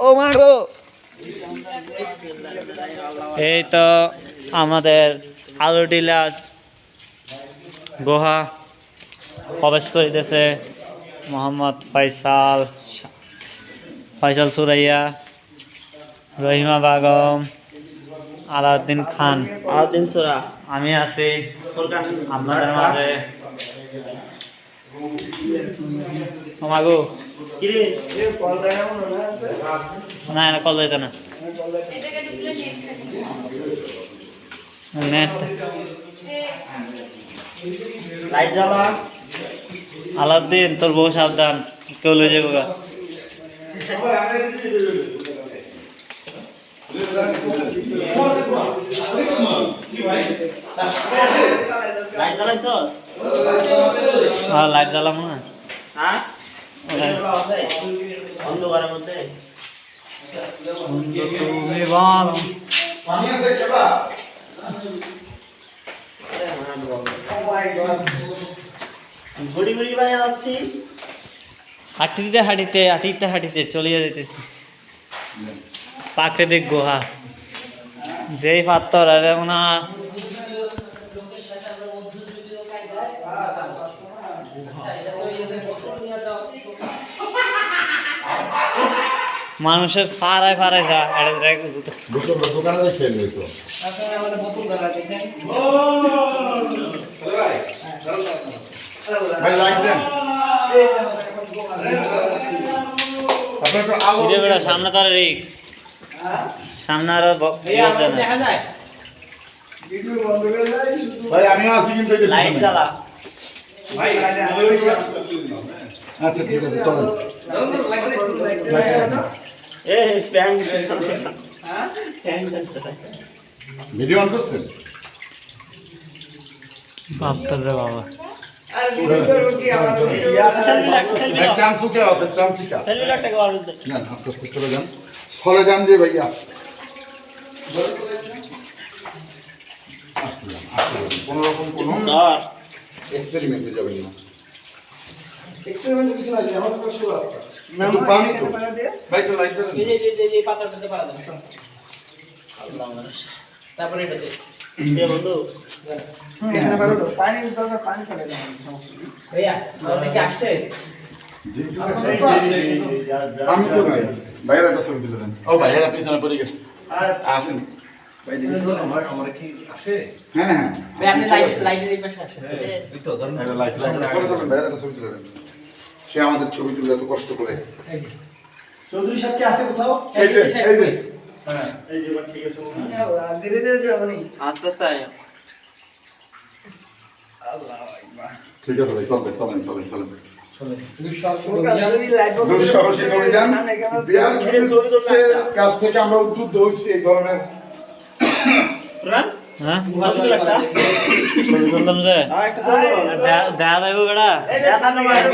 ও মা গো এই তো আমাদের আলু টিলা গুহা প্রবেশ করিতেছে মোহাম্মদ ফয়সাল সুরাইয়া, রহিমা বেগম, আলাউদ্দিন খান, আলাউদ্দিন সোরা, আমি আছি আপনাদের মাঝে। মাগো না না কল যাইতো না নেট লাইট জ্বালা। আলাউদ্দিন তোর বউ সাবধান, কেউ লয়ে যাবো গা। লাইট জ্বালাইছস? হ্যাঁ লাইট জ্বালাম না। হ্যাঁ অন্ধকারের মধ্যে তুমি বল ঘুড়ি ঘুড়ি বাজে যাচ্ছি। হাঁটিতে চলে যেতেছি প্রাকৃতিক গুহা। যেই পাত্তর আরে না মানুষের ফাড়ায় যা দোকানে খেয়ে নিত ভাই লাইট দেন সামনে তার রিক্স, সামনে আরো ভাই আমি আসি কিন্তু লাইট জ্বালা। আচ্ছা ঠিক আছে চলেন ভিডিও অন করছেন রে বাবা চান্স কে আছে চান্স চিকা সেলুলারটাকে বার করতে না আস্তে আস্তে চলে যান চলে যান যে ভাইয়া কোনো রকম কোনো ধর এক্সপেরিমেন্টে যাবেন না এক্সপেরিমেন্ট কিছু না আমাদের তো শুরু আছে না পানি তো ভাই তো লাইট দেন এই পাতাটাতে পারা দাও। আল্লাহ মানুষ তারপরে এটাতে এ বন্ধু এখানে বারো পানি দরকার পানি ফেলে দাও ভাইয়া আমাদের কি আসছে? আমি তো নাই ভাইয়ের একটা ছবি তুলে দেন ও ভাইয়ের পিছনে পড়ে গেছে আসেন ভাই দেখুন আমার কি আসে হ্যাঁ হ্যাঁ ভাই আপনি লাইটের এই পাশে আছেন। এই তো ধরুন একটা লাইট ছবি তুলেন ভাইয়ের একটা ছবি তুলে দেন সে আমাদের ছবি তুলে এত কষ্ট করে চৌধুরী সাহেব কি আছে কোথাও এই যে হ্যাঁ এই যে ঠিক আছে ধীরে ধীরে যাবো নি আস্তে আস্তে আয়। ঠিক আছে ভাই চলেন চলেন দুঃসাহসিক দুঃসাহসিক অভিযান দেয়ার গ্রিলসের কাছ থেকে আমরা উদ্বুদ্ধ হয়েছি এই ধরনের হ্যাঁ ছবি তুলে একটা ছবি তুলতাম যে একটা ছবি দেখা যাইব বেড়া এই যে সামনে